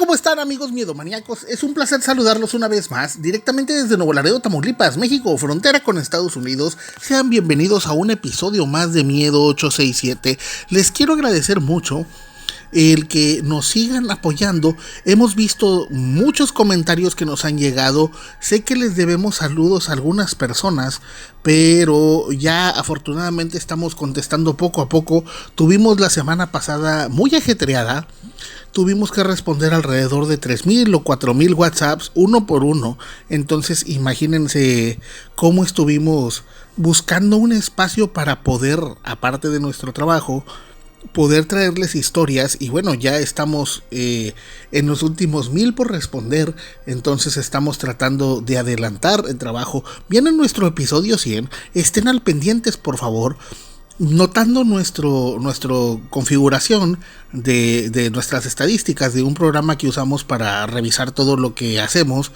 ¿Cómo están, amigos miedomaníacos? Es un placer saludarlos una vez más, directamente desde Nuevo Laredo, Tamaulipas, México, frontera con Estados Unidos. Sean bienvenidos a un episodio más de Miedo 867. Les quiero agradecer mucho el que nos sigan apoyando. Hemos visto muchos comentarios que nos han llegado. Sé que les debemos saludos a algunas personas, pero ya afortunadamente estamos contestando poco a poco. Tuvimos la semana pasada muy ajetreada. Tuvimos que responder alrededor de 3,000 o 4,000 WhatsApps uno por uno. Entonces imagínense cómo estuvimos buscando un espacio para poder, aparte de nuestro trabajo, poder traerles historias. Y bueno, ya estamos en los últimos 1,000 por responder. Entonces estamos tratando de adelantar el trabajo. Viene nuestro episodio 100. Estén al pendientes, por favor. Notando nuestro configuración de nuestras estadísticas de un programa que usamos para revisar todo lo que hacemos,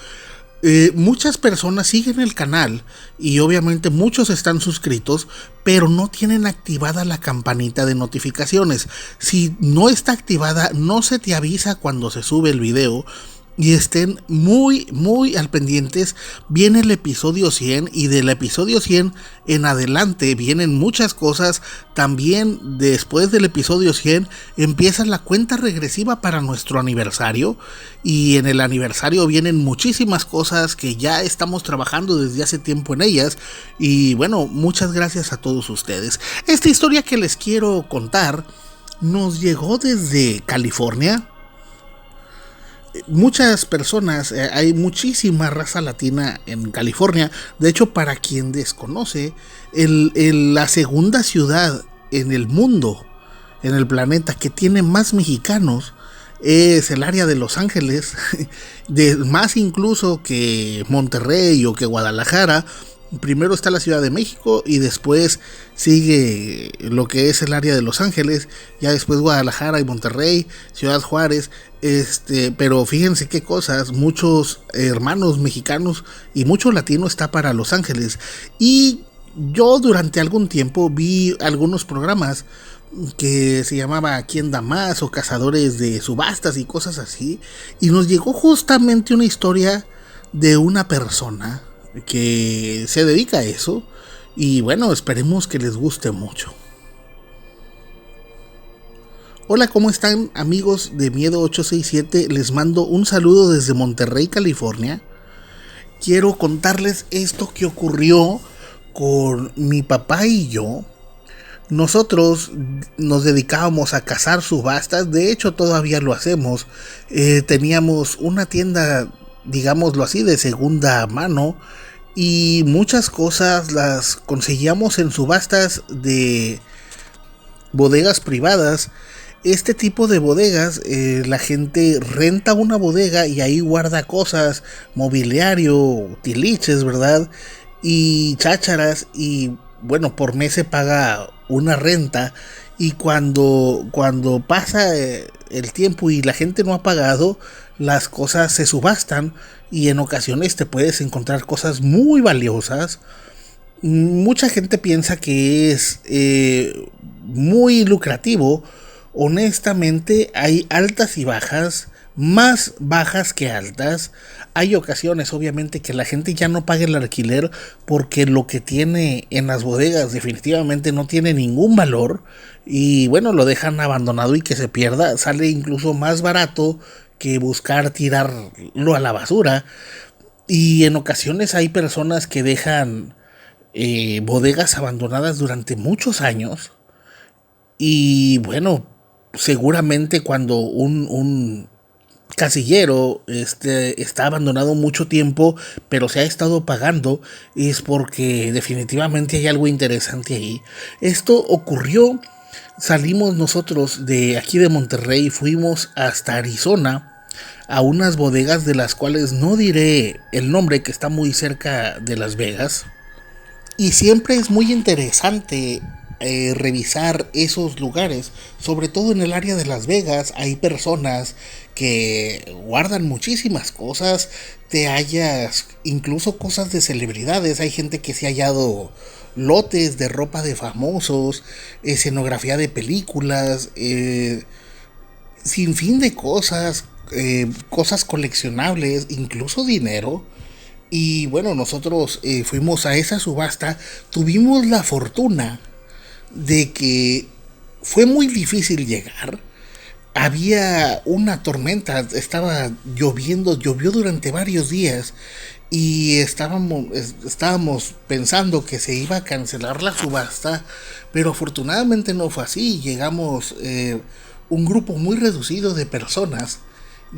muchas personas siguen el canal y obviamente muchos están suscritos, pero no tienen activada la campanita de notificaciones. Si no está activada, no se te avisa cuando se sube el video. Y estén muy al pendientes. Viene el episodio 100 y del episodio 100 en adelante vienen muchas cosas. También después del episodio 100 empieza la cuenta regresiva para nuestro aniversario. Y en el aniversario vienen muchísimas cosas que ya estamos trabajando desde hace tiempo en ellas. Y bueno, muchas gracias a todos ustedes. Esta historia que les quiero contar nos llegó desde California. Muchas personas, hay muchísima raza latina en California. De hecho, para quien desconoce, la segunda ciudad en el mundo, en el planeta, que tiene más mexicanos es el área de Los Ángeles, más incluso que Monterrey o que Guadalajara. Primero está la Ciudad de México y después sigue lo que es el área de Los Ángeles, ya después Guadalajara y Monterrey, Ciudad Juárez, pero fíjense qué cosas, muchos hermanos mexicanos y mucho latino está para Los Ángeles. Y yo durante algún tiempo vi algunos programas que se llamaba ¿Quién da más? O Cazadores de Subastas y cosas así, y nos llegó justamente una historia de una persona que se dedica a eso. Y bueno, esperemos que les guste mucho. Hola, ¿cómo están, amigos de Miedo 867? Les mando un saludo desde Monterrey, California. Quiero contarles esto que ocurrió con mi papá y yo. Nosotros nos dedicábamos a cazar subastas. De hecho, todavía lo hacemos. Teníamos una tienda, digámoslo así, de segunda mano, y muchas cosas las conseguíamos en subastas de bodegas privadas. Este tipo de bodegas, la gente renta una bodega y ahí guarda cosas, mobiliario, tiliches, ¿verdad? Y chácharas, y bueno, por mes se paga una renta. Y cuando pasa el tiempo y la gente no ha pagado, las cosas se subastan y en ocasiones te puedes encontrar cosas muy valiosas. Mucha gente piensa que es muy lucrativo. Honestamente, hay altas y bajas, más bajas que altas. Hay ocasiones, obviamente, que la gente ya no paga el alquiler porque lo que tiene en las bodegas definitivamente no tiene ningún valor. Y bueno, lo dejan abandonado y que se pierda. Sale incluso más barato que buscar tirarlo a la basura. Y en ocasiones hay personas que dejan bodegas abandonadas durante muchos años. Y bueno, seguramente cuando un casillero está abandonado mucho tiempo, pero se ha estado pagando, es porque definitivamente hay algo interesante ahí. Esto ocurrió. Salimos nosotros de aquí de Monterrey, fuimos hasta Arizona a unas bodegas de las cuales no diré el nombre, que está muy cerca de Las Vegas. Y siempre es muy interesante revisar esos lugares, sobre todo en el área de Las Vegas. Hay personas que guardan muchísimas cosas, te hallas incluso cosas de celebridades. Hay gente que se ha hallado lotes de ropa de famosos, escenografía de películas, sin fin de cosas, cosas coleccionables, incluso dinero. Y bueno, nosotros fuimos a esa subasta, tuvimos la fortuna de que fue muy difícil llegar. Había una tormenta, estaba lloviendo, llovió durante varios días y estábamos pensando que se iba a cancelar la subasta, pero afortunadamente no fue así. Llegamos un grupo muy reducido de personas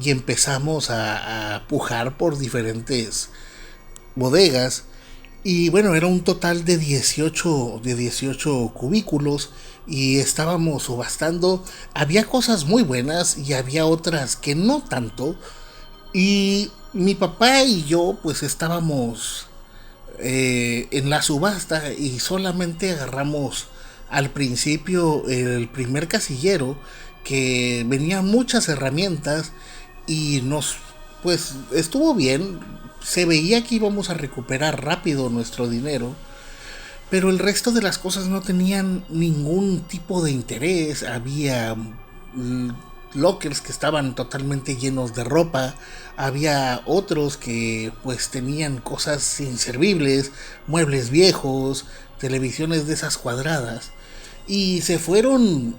y empezamos a pujar por diferentes bodegas. Y bueno, era un total de 18 cubículos y estábamos subastando. Había cosas muy buenas y había otras que no tanto. Y mi papá y yo pues estábamos en la subasta y solamente agarramos al principio el primer casillero, que venían muchas herramientas y nos pues estuvo bien. Se veía que íbamos a recuperar rápido nuestro dinero, pero el resto de las cosas no tenían ningún tipo de interés. Había lockers que estaban totalmente llenos de ropa, había otros que pues tenían cosas inservibles, muebles viejos, televisiones de esas cuadradas, y se fueron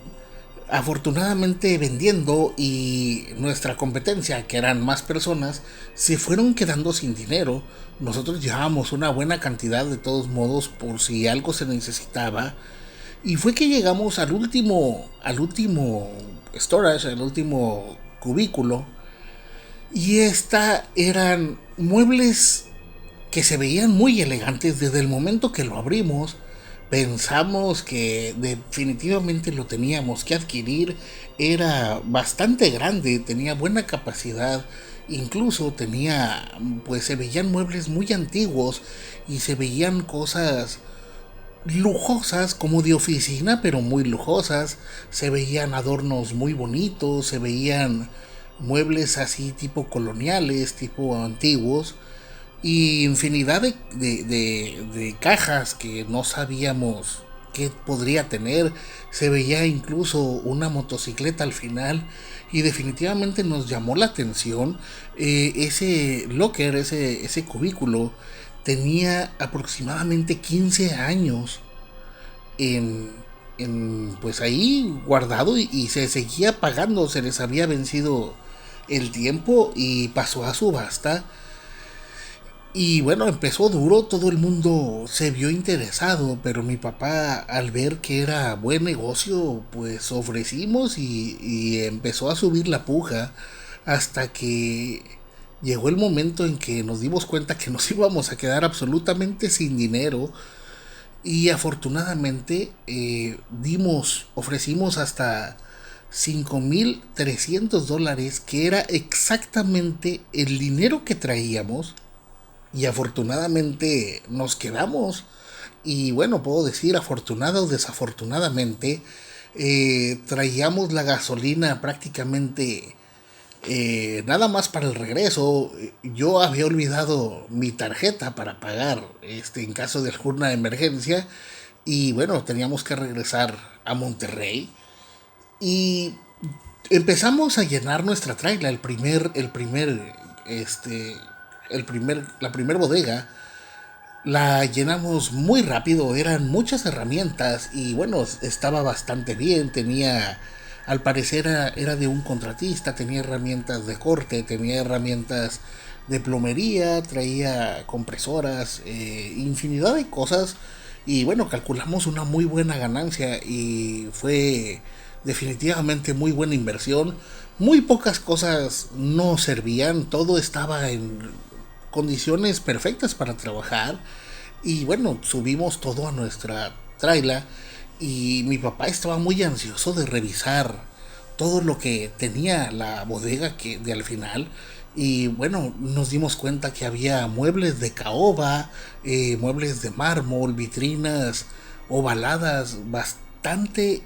afortunadamente vendiendo, y nuestra competencia, que eran más personas, se fueron quedando sin dinero. Nosotros llevábamos una buena cantidad de todos modos por si algo se necesitaba, y fue que llegamos al último storage, al último cubículo, y eran muebles que se veían muy elegantes. Desde el momento que lo abrimos, pensamos que definitivamente lo teníamos que adquirir. Era bastante grande, tenía buena capacidad, incluso tenía, pues se veían muebles muy antiguos y se veían cosas lujosas, como de oficina, pero muy lujosas. Se veían adornos muy bonitos, se veían muebles así tipo coloniales, tipo antiguos, y infinidad de cajas que no sabíamos qué podría tener. Se veía incluso una motocicleta al final, y definitivamente nos llamó la atención. Ese locker, ese cubículo, tenía aproximadamente 15 años en, pues ahí guardado, y se seguía pagando. Se les había vencido el tiempo y pasó a subasta. Y bueno, empezó duro, todo el mundo se vio interesado, pero mi papá, al ver que era buen negocio, pues ofrecimos, y empezó a subir la puja, hasta que llegó el momento en que nos dimos cuenta que nos íbamos a quedar absolutamente sin dinero. Y afortunadamente ofrecimos hasta $5,300, que era exactamente el dinero que traíamos, y afortunadamente nos quedamos. Y bueno, puedo decir afortunado o desafortunadamente, traíamos la gasolina prácticamente nada más para el regreso. Yo había olvidado mi tarjeta para pagar en caso de alguna emergencia, y bueno, teníamos que regresar a Monterrey, y empezamos a llenar nuestra traila. La primer bodega la llenamos muy rápido. Eran muchas herramientas y bueno, estaba bastante bien. Al parecer era de un contratista, tenía herramientas de corte, tenía herramientas de plomería, traía compresoras, infinidad de cosas. Y bueno, calculamos una muy buena ganancia, y fue definitivamente muy buena inversión. Muy pocas cosas no servían, todo estaba en condiciones perfectas para trabajar. Y bueno, subimos todo a nuestra traila, y mi papá estaba muy ansioso de revisar todo lo que tenía la bodega de al final. Y bueno, nos dimos cuenta que había muebles de caoba, muebles de mármol, vitrinas ovaladas bastante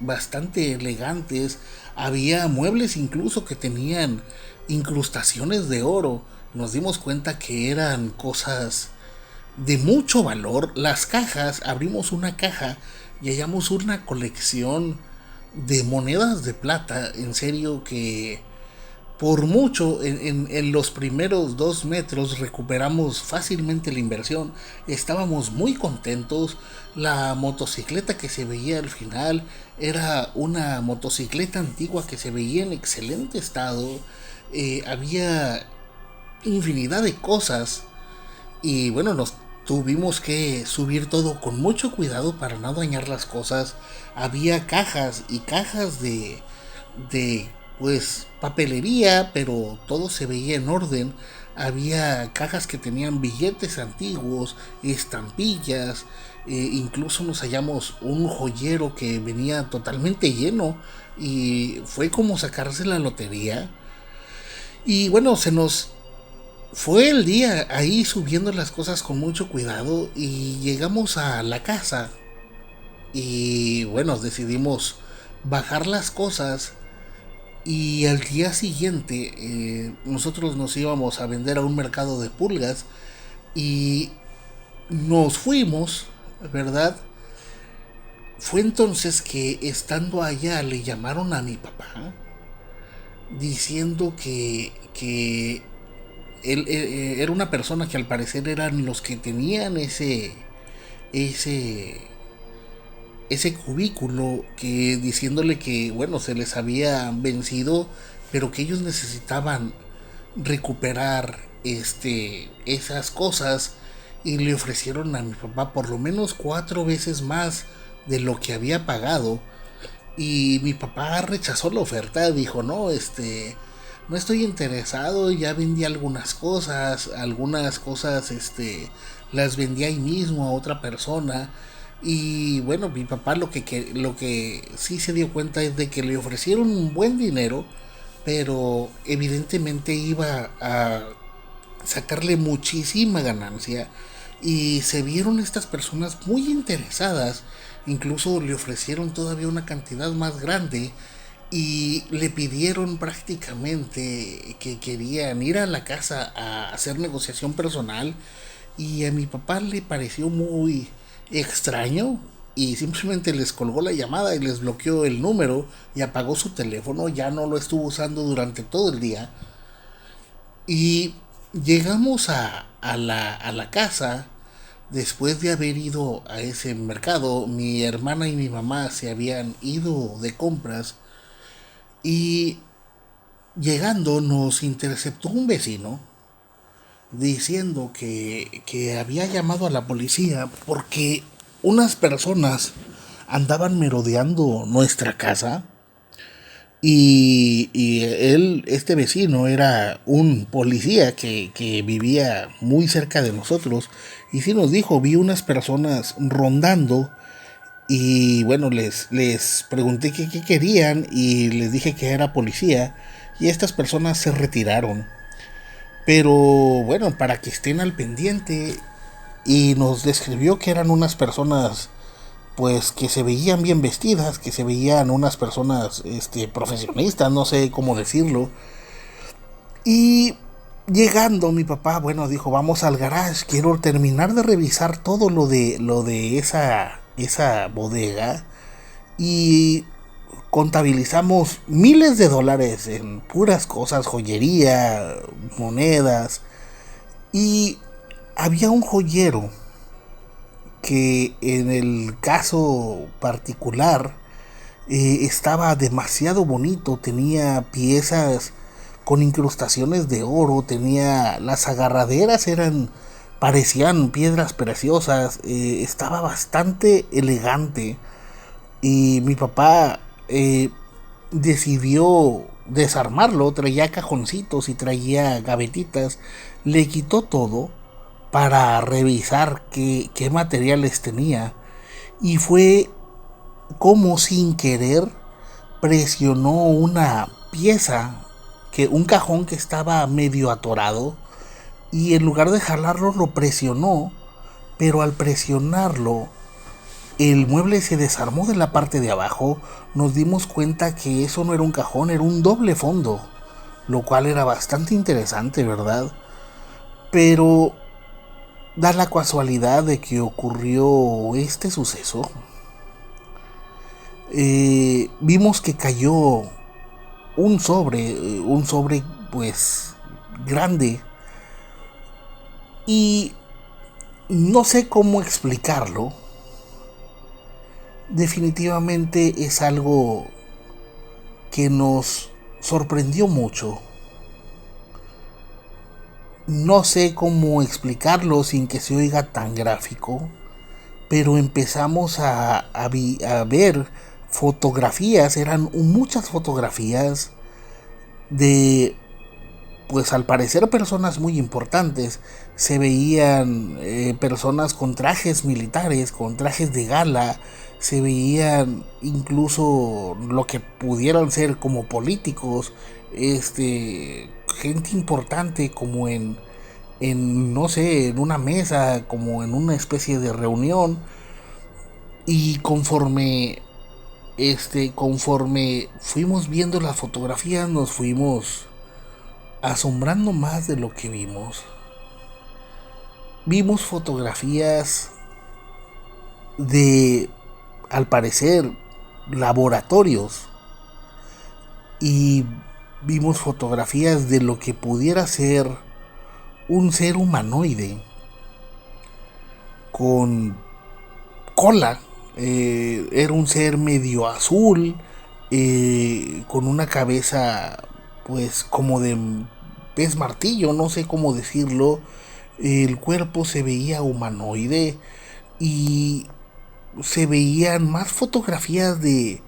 elegantes. Había muebles incluso que tenían incrustaciones de oro. Nos dimos cuenta que eran cosas de mucho valor. Las cajas, abrimos una caja y hallamos una colección de monedas de plata, en serio, que Por mucho, en los primeros 2 metros recuperamos fácilmente la inversión. Estábamos muy contentos. La motocicleta que se veía al final era una motocicleta antigua que se veía en excelente estado. Había infinidad de cosas y bueno, nos tuvimos que subir todo con mucho cuidado para no dañar las cosas. Había cajas y cajas de pues papelería, pero todo se veía en orden. Había cajas que tenían billetes antiguos, estampillas, incluso nos hallamos un joyero que venía totalmente lleno y fue como sacarse la lotería. Y bueno, se nos fue el día ahí subiendo las cosas con mucho cuidado y llegamos a la casa y bueno, decidimos bajar las cosas y al día siguiente nosotros nos íbamos a vender a un mercado de pulgas y nos fuimos, ¿verdad? Fue entonces que estando allá le llamaron a mi papá diciendo que él era una persona que al parecer eran los que tenían ese ese cubículo, que diciéndole que bueno, se les había vencido, pero que ellos necesitaban recuperar esas cosas y le ofrecieron a mi papá por lo menos 4 veces más de lo que había pagado. Y mi papá rechazó la oferta, dijo, no, no estoy interesado, ya vendí algunas cosas, las vendí ahí mismo a otra persona. Y bueno, mi papá lo que sí se dio cuenta es de que le ofrecieron un buen dinero, pero evidentemente iba a sacarle muchísima ganancia y se vieron estas personas muy interesadas, incluso le ofrecieron todavía una cantidad más grande y le pidieron prácticamente que querían ir a la casa a hacer negociación personal y a mi papá le pareció muy extraño y simplemente les colgó la llamada y les bloqueó el número y apagó su teléfono, ya no lo estuvo usando durante todo el día. Y llegamos a la casa después de haber ido a ese mercado. Mi hermana y mi mamá se habían ido de compras y llegando nos interceptó un vecino diciendo que había llamado a la policía porque unas personas andaban merodeando nuestra casa y él, este vecino, era un policía que vivía muy cerca de nosotros. Y sí nos dijo, vi unas personas rondando. Y bueno, les pregunté qué querían y les dije que era policía. Y estas personas se retiraron. Pero bueno, para que estén al pendiente. Y nos describió que eran unas personas pues que se veían bien vestidas, que se veían unas personas profesionistas, no sé cómo decirlo. Y llegando mi papá, bueno, dijo, vamos al garage, quiero terminar de revisar todo lo de esa bodega y contabilizamos miles de dólares en puras cosas, joyería, monedas y había un joyero que en el caso particular estaba demasiado bonito, tenía piezas con incrustaciones de oro, tenía las agarraderas parecían piedras preciosas, estaba bastante elegante y mi papá decidió desarmarlo, traía cajoncitos y traía gavetitas, le quitó todo para revisar qué materiales tenía y fue como sin querer presionó una pieza, un cajón que estaba medio atorado y en lugar de jalarlo lo presionó, pero al presionarlo el mueble se desarmó de la parte de abajo. Nos dimos cuenta que eso no era un cajón, era un doble fondo, lo cual era bastante interesante, ¿verdad? Pero da la casualidad de que ocurrió este suceso. Vimos que cayó un sobre pues grande, y no sé cómo explicarlo. Definitivamente es algo que nos sorprendió mucho. No sé cómo explicarlo sin que se oiga tan gráfico, pero empezamos a ver fotografías, eran muchas fotografías de, pues al parecer personas muy importantes. Se veían personas con trajes militares, con trajes de gala, se veían incluso lo que pudieran ser como políticos, gente importante como en no sé, en una mesa, como en una especie de reunión. Y conforme fuimos viendo las fotografías, nos fuimos asombrando más de lo que vimos. Vimos fotografías de, al parecer, laboratorios, y vimos fotografías de lo que pudiera ser un ser humanoide con cola. Era un ser medio azul, con una cabeza pues como de pez martillo, no sé cómo decirlo. El cuerpo se veía humanoide, y se veían más fotografías de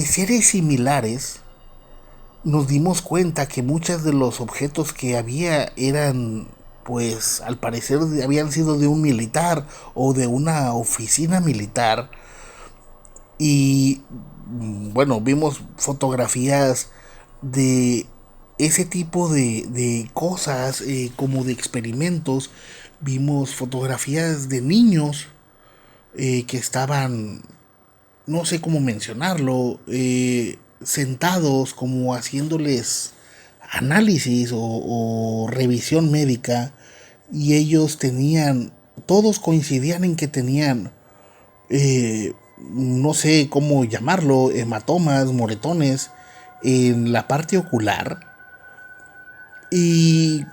seres similares. Nos dimos cuenta que muchos de los objetos que había eran, pues al parecer habían sido de un militar o de una oficina militar. Y bueno, vimos fotografías de ese tipo de cosas, como de experimentos. Vimos fotografías de niños que estaban, no sé cómo mencionarlo, sentados como haciéndoles análisis o revisión médica, y ellos tenían, todos coincidían en que tenían, no sé cómo llamarlo, hematomas, moretones en la parte ocular. Y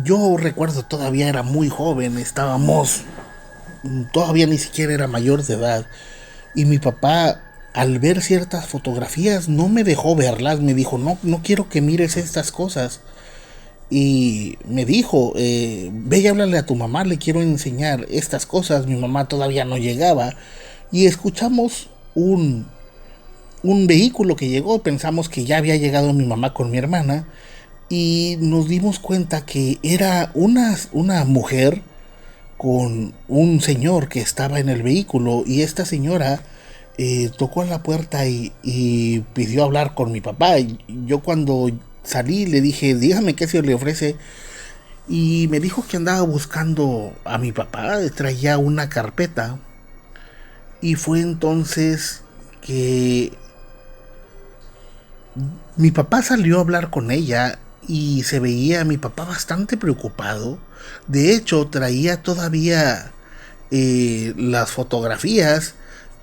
yo recuerdo, todavía era muy joven, todavía ni siquiera era mayor de edad, y mi papá, al ver ciertas fotografías, no me dejó verlas, me dijo, no, no quiero que mires estas cosas. Y me dijo, ve y háblale a tu mamá, le quiero enseñar estas cosas. Mi mamá todavía no llegaba, y escuchamos un vehículo que llegó. Pensamos que ya había llegado mi mamá con mi hermana, y nos dimos cuenta que era una mujer con un señor que estaba en el vehículo, y esta señora tocó a la puerta y pidió hablar con mi papá. Y yo, cuando salí, le dije, dígame qué se le ofrece, y me dijo que andaba buscando a mi papá, traía una carpeta. Y fue entonces que mi papá salió a hablar con ella, y se veía a mi papá bastante preocupado. De hecho, traía todavía las fotografías,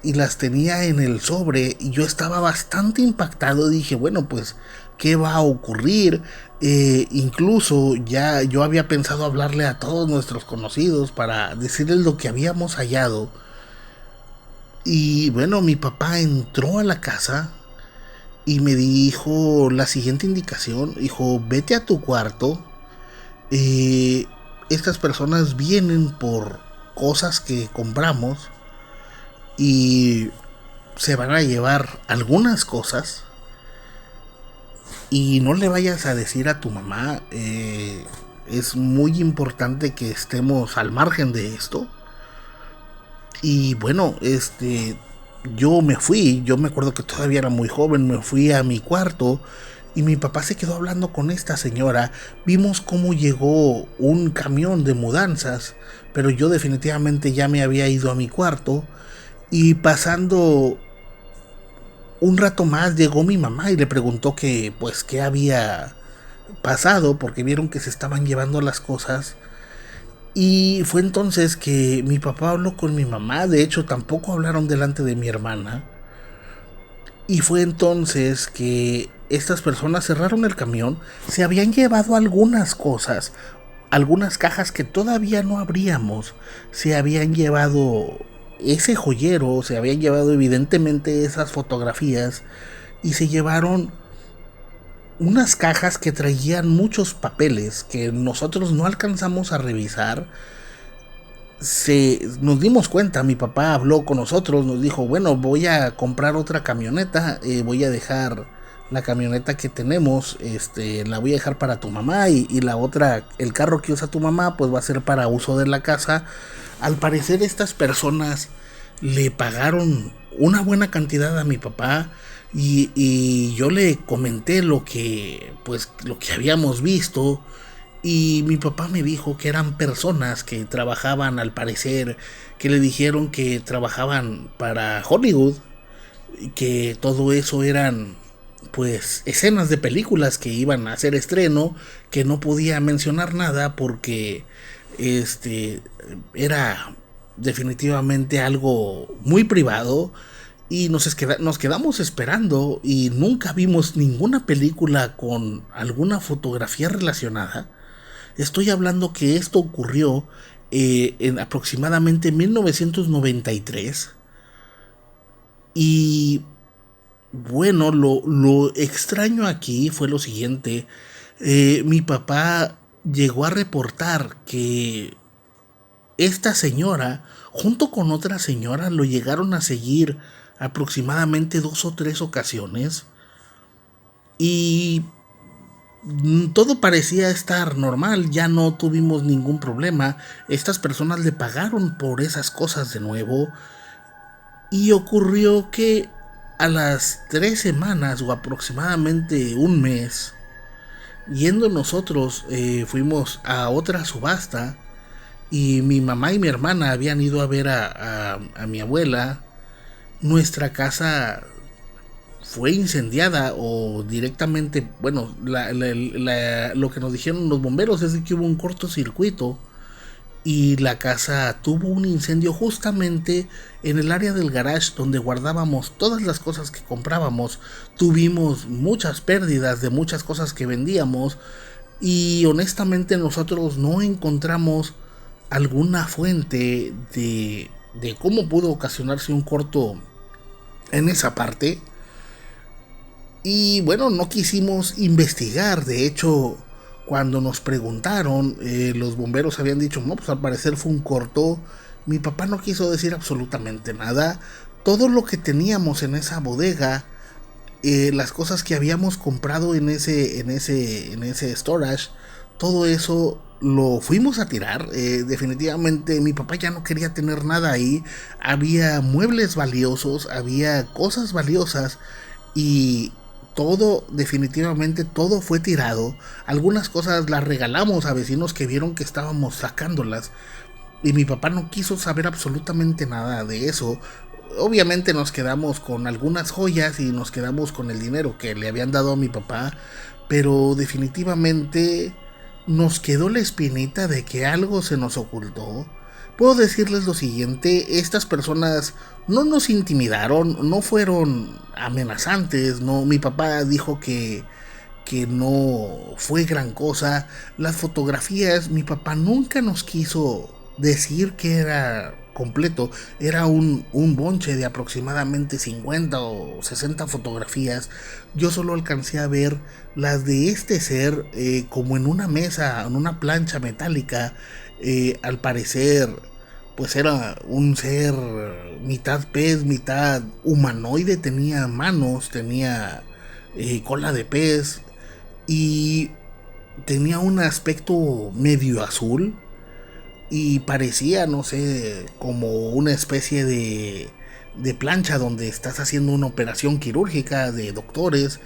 y las tenía en el sobre, y yo estaba bastante impactado. Dije, bueno, pues, ¿qué va a ocurrir? Incluso ya yo había pensado hablarle a todos nuestros conocidos para decirles lo que habíamos hallado. Y bueno, mi papá entró a la casa y me dijo la siguiente indicación. Dijo, vete a tu cuarto. eh, Estas personas vienen por cosas que compramos, y se van a llevar algunas cosas, y no le vayas a decir a tu mamá. Es muy importante que estemos al margen de esto. Y bueno, yo me fui. Yo me acuerdo que todavía era muy joven. Me fui a mi cuarto, y mi papá se quedó hablando con esta señora. Vimos cómo llegó un camión de mudanzas, pero yo definitivamente ya me había ido a mi cuarto. Y pasando un rato más, llegó mi mamá y le preguntó que pues qué había pasado, porque vieron que se estaban llevando las cosas. Y fue entonces que mi papá habló con mi mamá. De hecho, tampoco hablaron delante de mi hermana. Y fue entonces que estas personas cerraron el camión, se habían llevado algunas cosas, algunas cajas que todavía no abríamos, se habían llevado ese joyero, se habían llevado evidentemente esas fotografías y se llevaron unas cajas que traían muchos papeles que nosotros no alcanzamos a revisar. Nos dimos cuenta, mi papá habló con nosotros, nos dijo, bueno, voy a comprar otra camioneta, voy a dejar la camioneta que tenemos, la voy a dejar para tu mamá y la otra, el carro que usa tu mamá, pues va a ser para uso de la casa. Al parecer estas personas le pagaron una buena cantidad a mi papá y yo le comenté lo que habíamos visto. Y mi papá me dijo que eran personas que trabajaban, al parecer, que le dijeron que trabajaban para Hollywood, que todo eso eran pues escenas de películas que iban a hacer estreno, que no podía mencionar nada porque era definitivamente algo muy privado. Y nos quedamos esperando y nunca vimos ninguna película con alguna fotografía relacionada. Estoy hablando que esto ocurrió en aproximadamente 1993. Y bueno, lo extraño aquí fue lo siguiente. Mi papá llegó a reportar que esta señora, junto con otra señora, lo llegaron a seguir aproximadamente 2 o 3 ocasiones. Y todo parecía estar normal, ya no tuvimos ningún problema. Estas personas le pagaron por esas cosas de nuevo. Y ocurrió que a las 3 semanas o aproximadamente un mes, yendo nosotros, fuimos a otra subasta. Y mi mamá y mi hermana habían ido a ver a mi abuela. Nuestra casa fue incendiada o directamente, bueno, lo que nos dijeron los bomberos es de que hubo un cortocircuito y la casa tuvo un incendio justamente en el área del garage donde guardábamos todas las cosas que comprábamos. Tuvimos muchas pérdidas de muchas cosas que vendíamos y honestamente nosotros no encontramos alguna fuente de cómo pudo ocasionarse un corto en esa parte. Y bueno, no quisimos investigar. De hecho, cuando nos preguntaron, los bomberos habían dicho, no, pues al parecer fue un corto. Mi papá no quiso decir absolutamente nada. Todo lo que teníamos en esa bodega, las cosas que habíamos comprado en ese storage, todo eso lo fuimos a tirar. Definitivamente mi papá ya no quería tener nada ahí. Había muebles valiosos, había cosas valiosas y todo, definitivamente todo fue tirado. Algunas cosas las regalamos a vecinos que vieron que estábamos sacándolas y mi papá no quiso saber absolutamente nada de eso. Obviamente nos quedamos con algunas joyas y nos quedamos con el dinero que le habían dado a mi papá, pero definitivamente nos quedó la espinita de que algo se nos ocultó. Puedo decirles lo siguiente, estas personas no nos intimidaron, no fueron amenazantes, no, mi papá dijo que no fue gran cosa. Las fotografías, mi papá nunca nos quiso decir que era completo, era un bonche de aproximadamente 50 o 60 fotografías. Yo solo alcancé a ver las de este ser como en una mesa, en una plancha metálica. Al parecer pues era un ser mitad pez, mitad humanoide, tenía manos, tenía cola de pez y tenía un aspecto medio azul y parecía, no sé, como una especie de plancha donde estás haciendo una operación quirúrgica de doctores.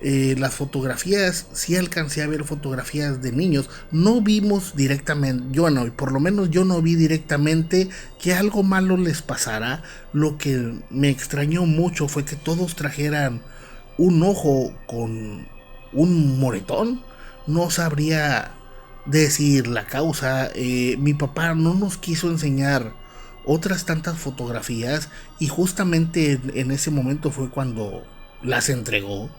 Las fotografías, sí alcancé a ver fotografías de niños. No vimos directamente, yo no, por lo menos yo no vi directamente que algo malo les pasara. Lo que me extrañó mucho fue que todos trajeran un ojo con un moretón. No sabría decir la causa. Mi papá no nos quiso enseñar otras tantas fotografías y justamente en ese momento fue cuando las entregó.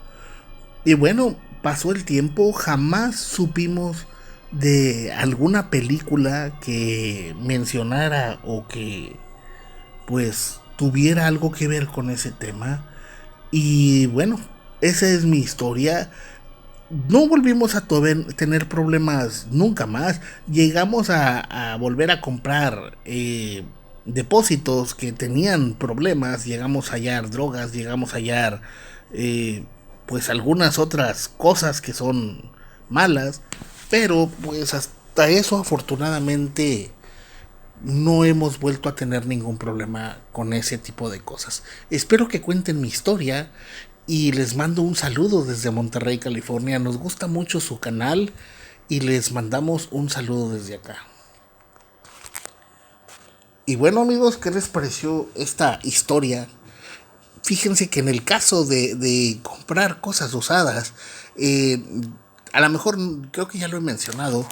Y bueno, pasó el tiempo, jamás supimos de alguna película que mencionara o que pues tuviera algo que ver con ese tema. Y bueno, esa es mi historia. No volvimos a tener problemas nunca más. Llegamos a volver a comprar depósitos que tenían problemas. Llegamos a hallar drogas, llegamos a hallar eh, pues algunas otras cosas que son malas. Pero pues hasta eso afortunadamente no hemos vuelto a tener ningún problema con ese tipo de cosas. Espero que cuenten mi historia y les mando un saludo desde Monterrey, California. Nos gusta mucho su canal y les mandamos un saludo desde acá. Y bueno amigos, ¿qué les pareció esta historia? Fíjense que en el caso de comprar cosas usadas, a lo mejor creo que ya lo he mencionado,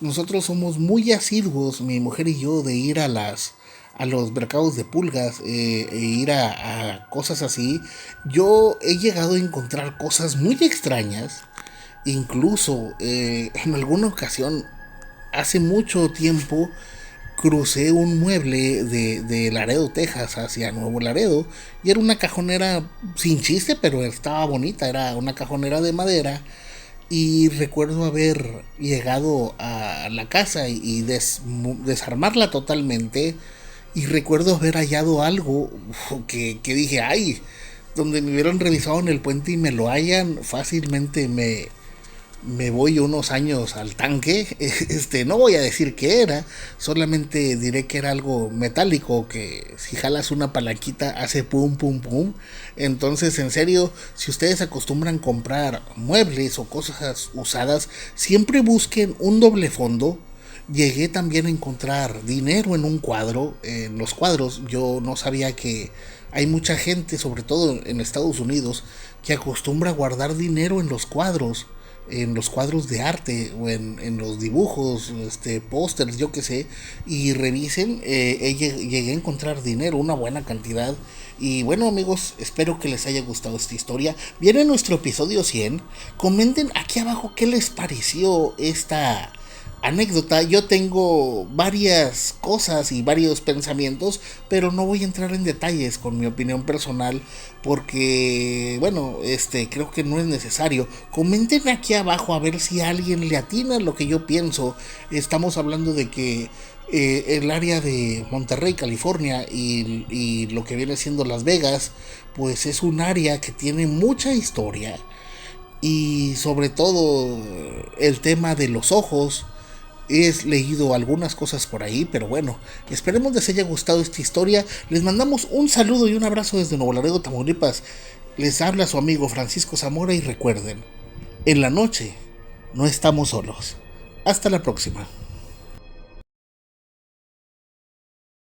nosotros somos muy asiduos, mi mujer y yo, de ir a los mercados de pulgas, e ir a cosas así. Yo he llegado a encontrar cosas muy extrañas, incluso en alguna ocasión, hace mucho tiempo, crucé un mueble de Laredo, Texas, hacia Nuevo Laredo, y era una cajonera sin chiste, pero estaba bonita, era una cajonera de madera, y recuerdo haber llegado a la casa y desarmarla totalmente, y recuerdo haber hallado algo que dije, ay, donde me hubieran revisado en el puente y me lo hallan, fácilmente me voy unos años al tanque. No voy a decir qué era, solamente diré que era algo metálico que si jalas una palanquita hace pum pum pum. Entonces, en serio, si ustedes acostumbran comprar muebles o cosas usadas, siempre busquen un doble fondo. Llegué también a encontrar dinero en un cuadro. En los cuadros yo no sabía que hay mucha gente, sobre todo en Estados Unidos, que acostumbra a guardar dinero en los cuadros de arte o en los dibujos, pósters, yo que sé, y revisen. Llegué a encontrar dinero, una buena cantidad. Y bueno amigos, espero que les haya gustado esta historia. Viene nuestro episodio 100. Comenten aquí abajo qué les pareció esta anécdota. Yo tengo varias cosas y varios pensamientos, pero no voy a entrar en detalles con mi opinión personal porque, bueno, creo que no es necesario. Comenten aquí abajo a ver si a alguien le atina lo que yo pienso. Estamos hablando de que el área de Monterrey, California y lo que viene siendo Las Vegas, pues es un área que tiene mucha historia y sobre todo el tema de los ojos. He leído algunas cosas por ahí, pero bueno, esperemos les haya gustado esta historia. Les mandamos un saludo y un abrazo desde Nuevo Laredo, Tamaulipas. Les habla su amigo Francisco Zamora y recuerden, en la noche no estamos solos. Hasta la próxima.